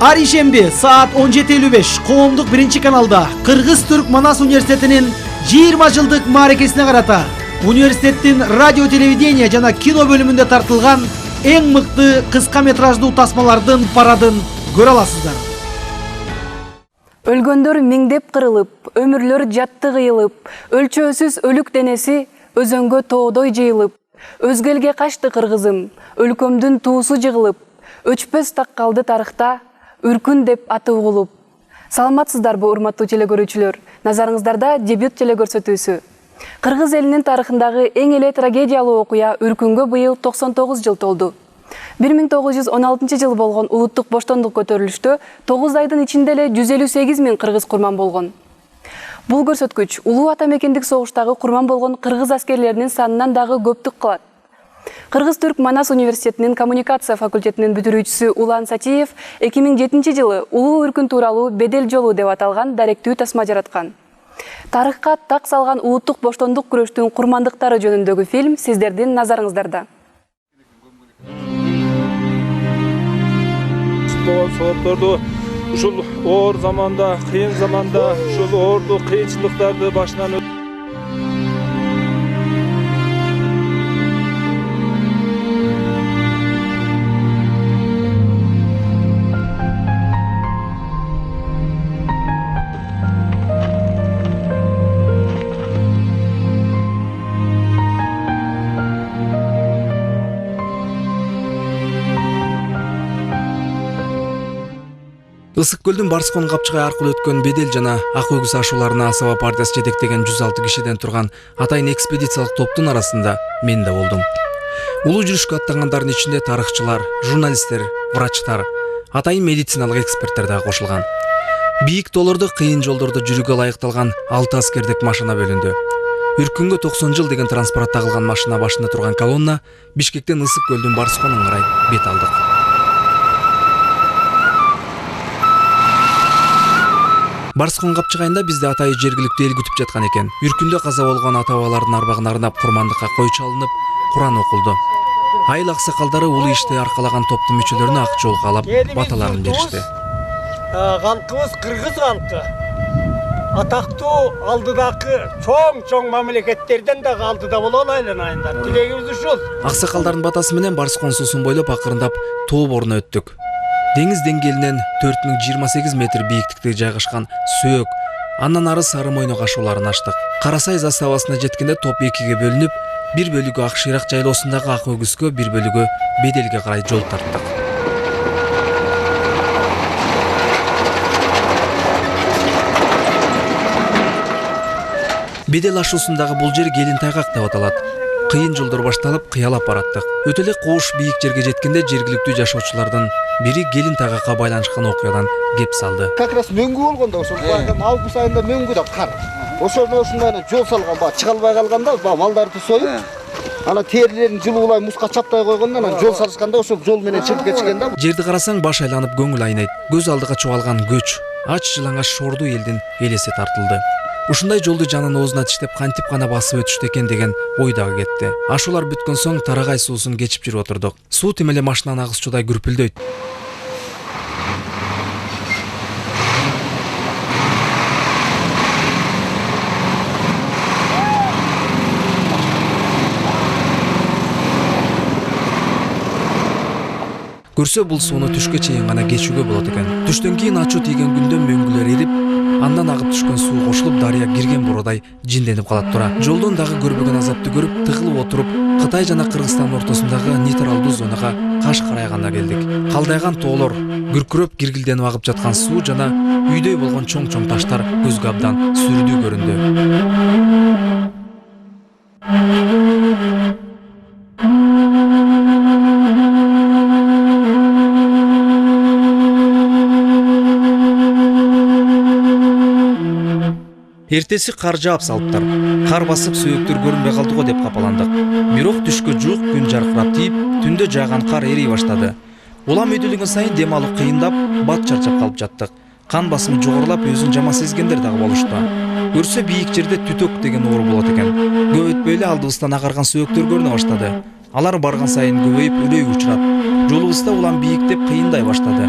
Ар ишемби саат 17:55 коомдук биринчи каналда Кыргыз-Түрк Манас университетинин 20 жылдык мааракесине карата университеттин радио телевидение жана кино бөлүмүндө тартылган эң мыкты кыска метраждуу тасмалардын парадын көрө аласыздар. Өлгөндөр миңдеп кырылып, өмүрлөр жатты кыйылып, өлчөөсүз өлүк денеси өзөнгө тоодой жыйылып, өзгелге качты кыргызым, өлкөмдүн туусу жыгылып, өчпөс так калды тарыхта, үркүн деп аты угулуп. Саламатсыздарбы, урматтуу телекөрүүчүлөр? Назарыңыздарда дебют телекөрсөтүүсү. Кыргыз элинин тарыхындагы эң эле трагедиялуу окуя үркүнгө быйыл 99 жыл толду. 1916 жыл болгон улуттук боштондук көтөрүлүштө 9 айдын ичинде эле 158 000 кыргыз курман болгон. Бул көрсөткүч улуу ата мекендик согуштагы курман болгон кыргыз аскерлеринин санынан дагы көптүк кылат. Кыргыз-Түрк Манас университетинин коммуникация факультетинин бүтүрүүчүсү Улан Сатиев 2007 жылы улуу үркүн тууралуу Бедел жолу деп аталган даректүү тасма жараткан. Тарыхка так салган улуттук боштондук күрөштүн курмандыктары жөнүндөгү фильм сиздердин назарыңыздарда. Соопторду ушул оор заманда, кыйын заманда ушул оорду, кыйынчылыктарды башынан Ысык көлдүн Барскон капчыгай аркылуу өткөн Бедел жана Ак өгүз ашууларына Асаба партиясы жетектеген 106 кишиден турган атайын экспедициялык топтун арасында мен да болдум. Улуу жүрүшкө аттангандардын ичинде тарыхчылар, журналисттер, врачтар, атайын медициналык эксперттер дагы кошулган. Бийик тоолордо кыйын жолдордо жүрүүгө ылайыкталган 6 аскердик машина бөлүндү. Үркүнгө 90 жыл деген транспорт тагылган машина башында турган колонна Бишкектен Ысык көлдүн Барсконуна карай бет алдык. Барскон капчыгайында бизде атайы жергиликтүү эл күтүп жаткан экен. Үркүндө каза болгон ата-бабалардын арбагына арнап курмандыкка кой чалынып, Куран окулду. Айыл аксакалдары улуу ишти аркалаган топтун мүчөлөрүнө ак жол каалап, баталарын беришти. Калкыбыз кыргыз калкы. Атактуу алдыдагы чоң мамлекеттерден дагы алдыда боло айланайындар. Тилегибиз ушул. Аксакалдардын батасы менен Барскон суусун бойлоп акырындап тоо боруна өттүк. Деңиз деңгээлинен 4028 метр бийиктикте жайгашкан Сөөк, андан ары Сары Мойнок ашууларын аштык. Карасай заставасына жеткенде топ экиге бөлүнүп, бир бөлүгү Ак Шыйрак жайлоосундагы Ак өгүзгө, бир бөлүгү Беделге карай жол тарттык. Бедел ашуусундагы бул жер Келин тайгак деп аталат. Кыйын жолдор башталып, кыялап бараттык. Өтө эле коош бийик жерге жеткенде жергиликтүү жашоочулардын бири Келин тайгакка байланышкан окуядан кеп салды. Как раз мөңгү болгондо ошол август айында мөңгү да кар. Ошондо жол салган, чыга албай калганда малдарды союп, ана терилерин жылуулай муска чаптай койгондон анан жол салышканда ошол жол менен чыгып кетишкен да. Жерди карасаң баш айланып көңүл айнайт. Көз алдыга чугалган көч, ач жылаңаш шордуу элдин элеси тартылды. Ушундай жолду жанын оозуна тиштеп кантип гана басып өтүштү экен деген ой дагы кетти. Ашуулар бүткөн соң Тарагай суусун кечип жүрүп отурдук. Суу тим эле машинанын агызчудай күрпүлдөйт. Көрсө бул сууну түшкө чейин гана кечүүгө болот экен. Түштөн кийин ачуу тийген күндө мөңгүлөр эрип, андан агып түшкөн суу кошулуп дарыя кирген бородай жинденип калат тура. Жолдон дагы көрбөгөн азапты көрүп, тыгылып отуруп, Кытай жана Кыргызстандын ортосундагы нейтралдуу зонага каш карайганда келдик. Калдайган тоолор, күркүрөп киргилденип агып жаткан суу жана үйдөй болгон чоң таштар көзгө абдан сүрдүү көрүндү. Эртеси кар жаап салыптыр. Кар басып сөөктөр көрүнбөй калды го деп капаландык. Бирок түшкө жуук күн жаркырап тийип, түндө жааган кар эрий баштады. Улам өйдөлгөн сайын дем алуу кыйындап, бат чарчап калып жаттык. Кан басымы жогорулап, өзүн жаман сезгендер дагы болушту. Көрсө бийик жерде түтөк деген оору болот экен. Көп өтпөй эле алдыбыздан агарган сөөктөр көрүнө баштады. Алар барган сайын көбөйүп үрөй учурат. Жолубузда улам бийиктеп кыйындай баштады.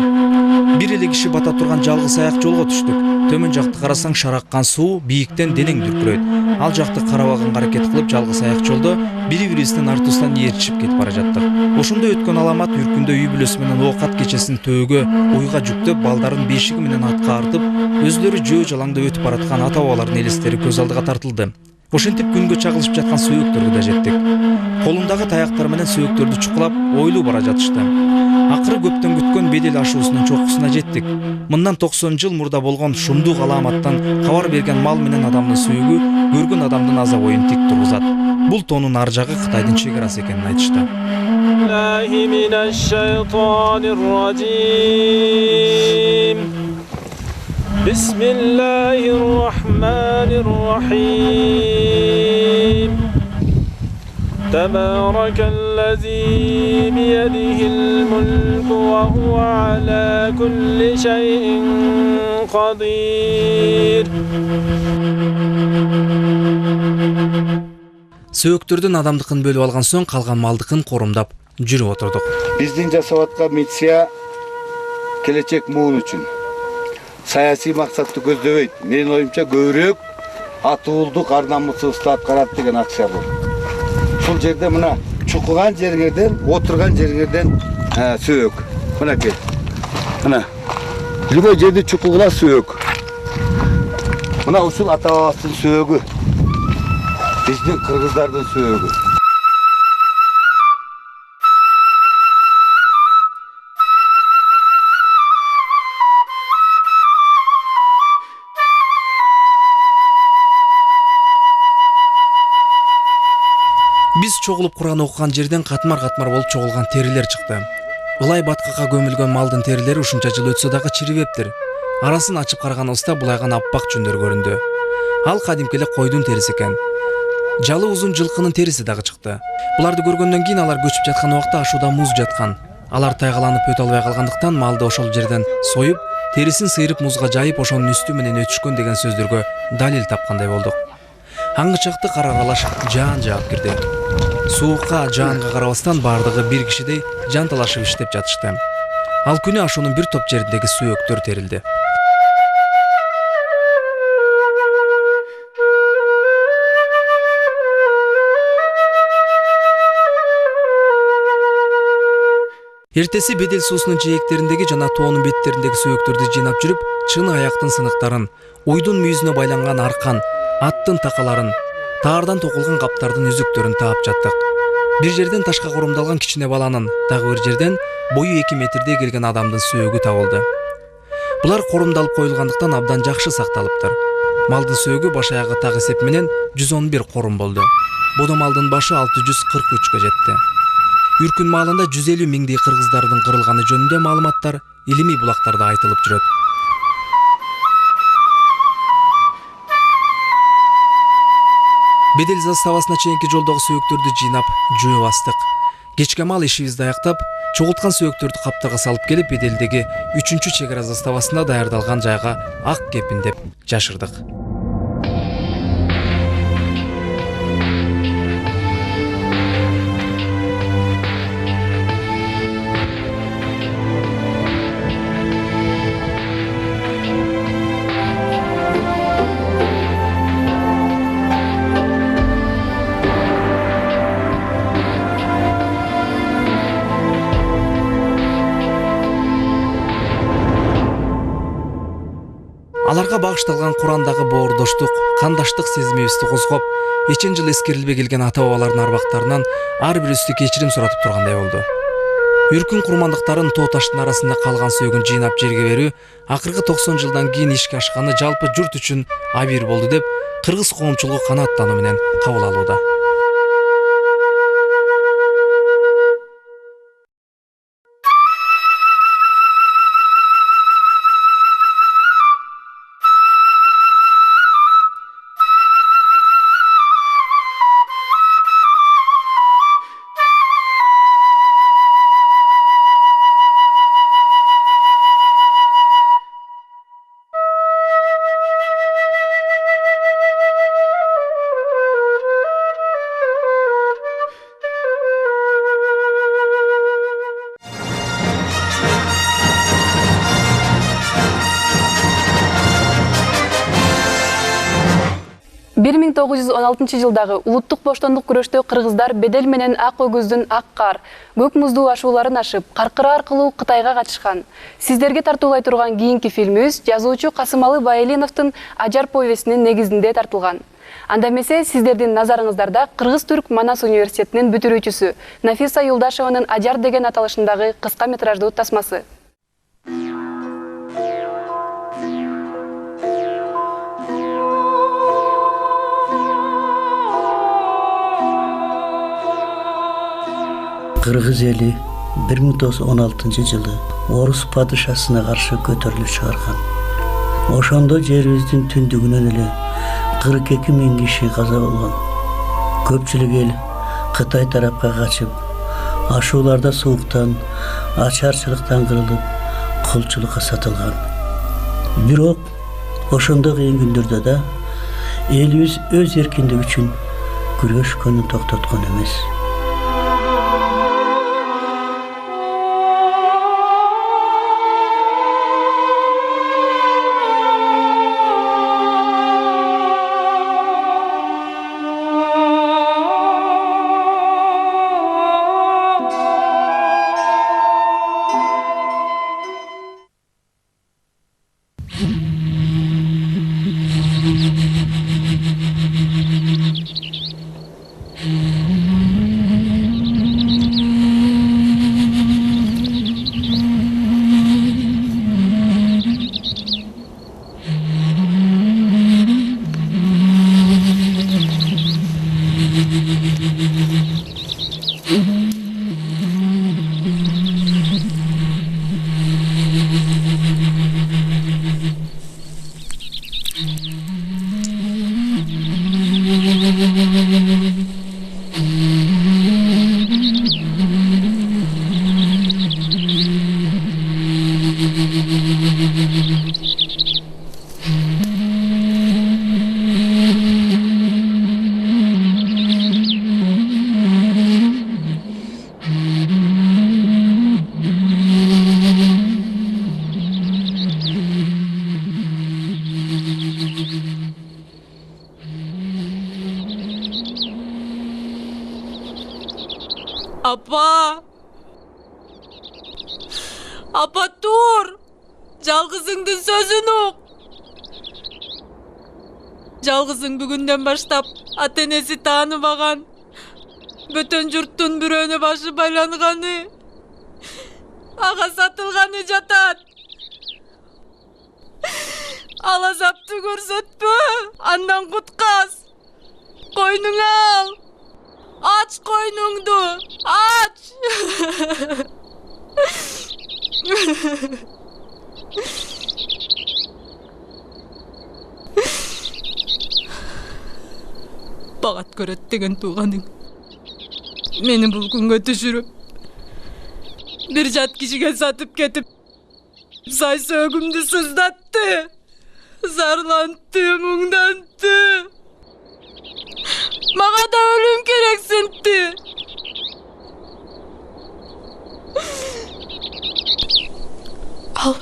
Бир эле киши бата турган жалгыз аяк жолго түштүк. Төмөн жакты карасаң шараккан суу бийиктен денең дүркүрөйт. Ал жакты карабаганга аракет кылып жалгыз аяк жолдо бири-бирибиздин артыбыздан ээрчишип кетип бара жаттык. Ошондой өткөн аламат үркүндө үй бүлөсү менен оокат кечесин төөгө, уйга жүктөп, балдарын бешиги менен атка артып, өзлөрү жөө жалаңда өтүп бараткан ата-бабалардын элестери көз алдыга тартылды. Ошентип күнгө чагылышып жаткан сөөктөргө да жеттик. Колундагы таяктар менен сөөктөрдү чукулап, ойлуу бара жатышты. Акыры көптөн күткөн бедел ашуусунун чокусуна жеттик. Мындан 90 жыл мурда болгон шумдуу аламаттан кабар берген мал менен адамдын сөөгү көргөн адамдын аза боюн тик тургузат. Бул тоонун ар жагы Кытайдын чек арасы экенин айтышты. Bismillahirrahmanirrahim. تبارك الذي بيده الملك وهو على كل شيء قدير. Сөөктөрдүн адамдыкын бөлүп алган соң калган малдыкын корумдап жүрүп отурдук. Биздин жасап аткан миссия келечек муун үчүн. Саясий максатты көздөбөйт. Менин оюмча көбүрөөк атуулдук ар намысыбызды аткарат деген акча бул. Ушул жерде мына чукуган жергерден, отурган жергерден сөөк. Мынакей. Мына любой жерде чукугула сөөк. Мына ушул ата-бабабыздын сөөгү. Биздин кыргыздардын сөөгү. Биз чогулуп Куран окуган жерден катмар-катмар болуп чогулган терилер чыкты. Ылай баткакка көмүлгөн малдын терилери ушунча жыл өтсө дагы чирибептир. Арасын ачып караганыбызда булаган аппак жүндөр көрүндү. Ал кадимки эле койдун териси экен. Жалы узун жылкынын териси дагы чыкты. Буларды көргөндөн кийин алар көчүп жаткан убакта ашууда муз жаткан. Алар тайгаланып өтө албай калгандыктан малды ошол жерден союп, терисин сыйрып музга жайып ошонун үстү менен өтүшкөн деген сөздөргө далил тапкандай болдук. Аңгычакты кар аралаш жаан жаап кирди. Суукка, жаанга карабастан бардыгы бир кишидей жан талашып иштеп жатышты. Ал күнү ашуунун бир топ жериндеги сөөктөр терилди. Эртеси бедел суусунун жээктериндеги жана тоонун беттериндеги сөөктөрдү жыйнап жүрүп, чын аяктын сыныктарын, уйдун мүйүзүнө байланган аркан, аттын такаларын, таардан токулган каптардын үзүктөрүн таап жаттык. Бир жерден ташка корумдалган кичине баланын, дагы бир жерден бою 2 метрдей келген адамдын сөөгү табылды. Булар корумдалып коюлгандыктан абдан жакшы сакталыптыр. Малдын сөөгү баш аягы так эсеп менен 111 корум болду. Бодо малдын башы 643гө жетти. Үркүн маалында 150 миңдей кыргыздардын кырылганы жөнүндө маалыматтар илимий булактарда айтылып жүрөт. Бедел заставасына чейинки жолдогу сөөктөрдү жыйнап жөө бастык. Кечке мал ишибизди аяктап, чогулткан сөөктөрдү каптарга салып келип, Беделдеги 3-чү чек ара заставасына даярдалган жайга ак кепиндеп жашырдык. Аларга багышталган Курандагы боордоштук, кандаштык сезимибизди козгоп, эчен жыл эскерилбей келген ата-бабалардын арбактарынан ар бирибизди кечирим суратып тургандай болду. Үркүн курмандыктарын тоо таштын арасында калган сөөгүн жыйнап жерге берүү акыркы 90 жылдан кийин ишке ашканы жалпы журт үчүн абийир болду деп кыргыз коомчулугу канааттануу менен кабыл алууда. 1916 жылдагы улуттук боштондук күрөштө кыргыздар бедел менен ак өгүздүн ак кар, көк муздуу ашууларын ашып, каркыры аркылуу Кытайга качышкан. Сиздерге тартуулай турган кийинки фильмибиз жазуучу Касымалы Байелиновдун Ажар повестинин негизинде тартылган. Анда эмесе сиздердин назарыңыздарда Кыргыз-Түрк Манас университетинин бүтүрүүчүсү Нафиса Юлдашеванын Ажар деген аталышындагы кыска метраждуу тасмасы. Кыргыз эли 1916 жылы орус падышасына каршы көтөрүлүп чыгарган. Ошондо жерибиздин түндүгүнөн эле 42 000 киши каза болгон. Көпчүлүк эл Кытай тарапка качып, ашууларда сууктан, ачарчылыктан кырылып, кулчулукка сатылган. Бирок ошондой кыйын күндөрдө да элибиз өз эркиндиги үчүн күрөшкөнү токтоткон эмес. Апа тур! Жалгызыңдын сөзүн ук! Жалгызың бүгүндөн баштап ата-энеси тааныбаган, бөтөн журттун бирөөнө башы байланганы, ага сатылганы жатат. Ал азапты көрсөтпө, андан кутказ. Койнуңа ал. Ач койнуңду, ач! Багат көрөт деген тууганың мени бул күнгө түшүрүп, бир жат кишиге сатып кетип, сай сөөгүмдү сыздатты, зарлантты, муңдантты. Мага да өлүм керек синтти. Ал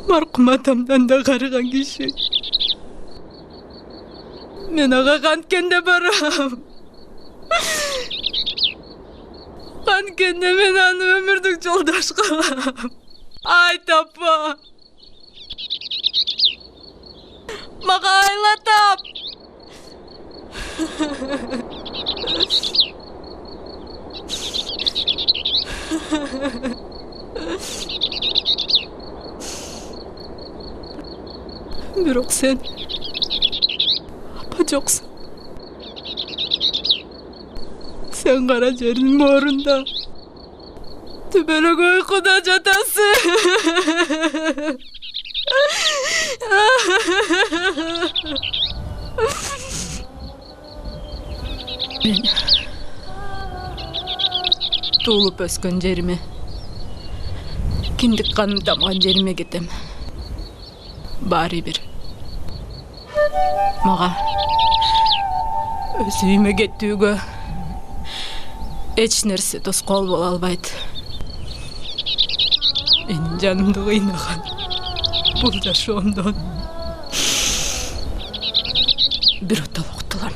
маркум атамдан да карыган киши. Мен ага канткенде барам. Канткенде мен аны өмүрдүк жолдош кылам. Айт апа. Мага айла тап. Бирок сен апа жоксуң. Сен кара жердин моорунда түбөлөк уйкуда жатасың. Мен туулуп өскөн жериме, киндик каным тамган жериме кетем. Баары бир мага өз үйүмө кеттүүгө эч нерсе тоскоол боло албайт. Менин жанымды кыйнаган бул жашоомдон бир отто уктулар.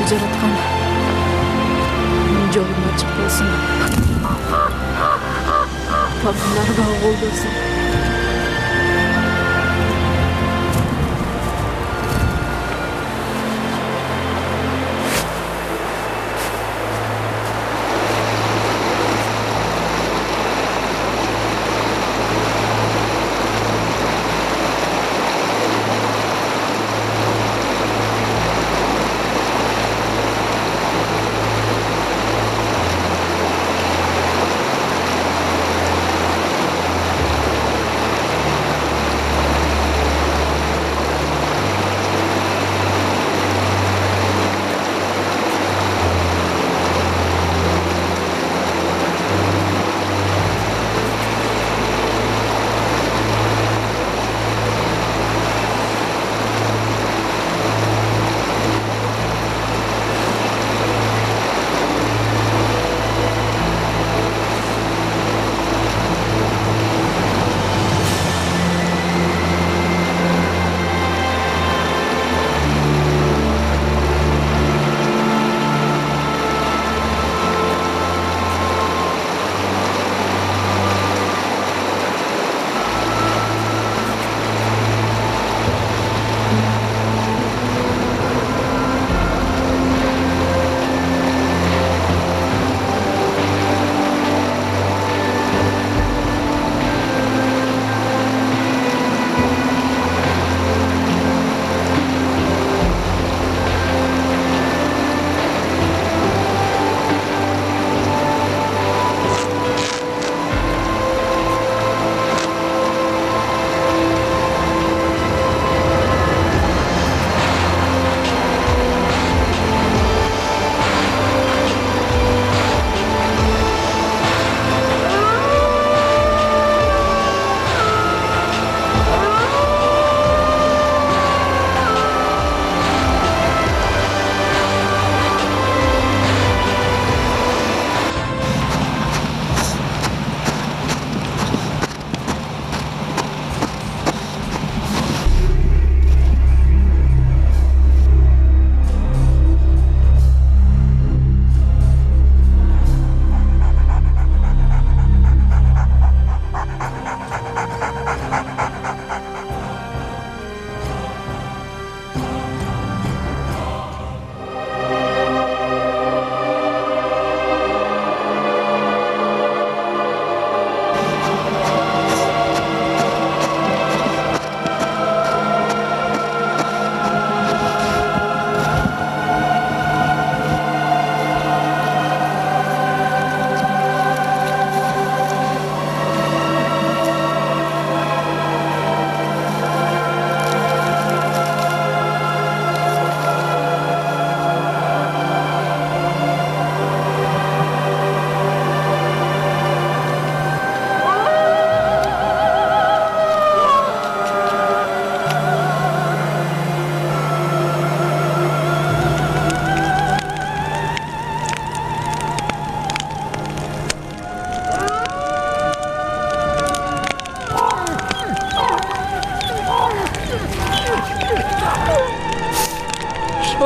Жараткан жолун ачык болсун. Табындарга колдосун.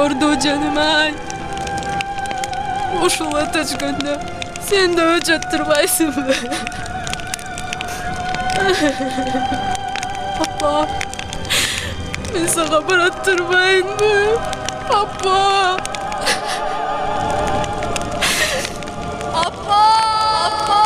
Ordu canım ay. Uşul ateşkönde sen de öçöttürbaysın mı? Appa. Ben sana bıraktırmayın mı? Appa. Appa. Appa.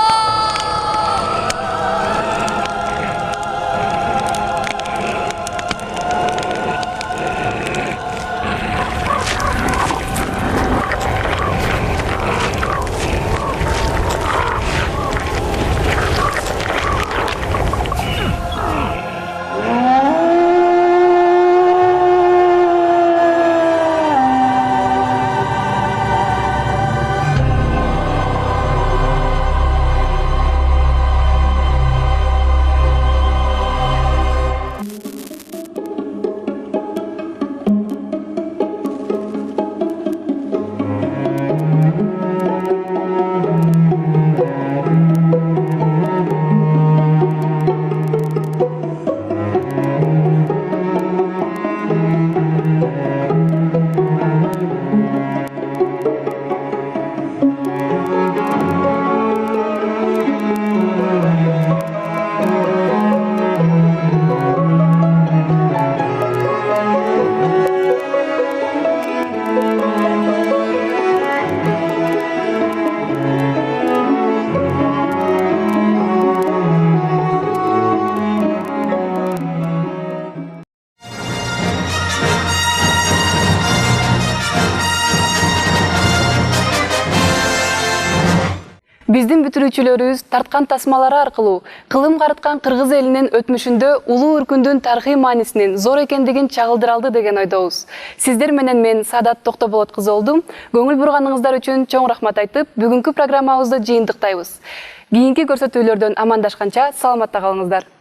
Биздин бүтүрүүчүлөрүбүз тарткан тасмалары аркылуу кылым карыткан кыргыз элинин өтмүшүндө улуу үркүндүн тарыхый маанисинин зор экендигин чагылдыра алды деген ойдобуз. Сиздер менен мен Саадат Токтоболот кызы болдум. Көңүл бурганыңыздар үчүн чоң рахмат айтып, бүгүнкү программабызды жыйынтыктайбыз. Кийинки көрсөтүүлөрдөн амандашканча саламатта калыңыздар.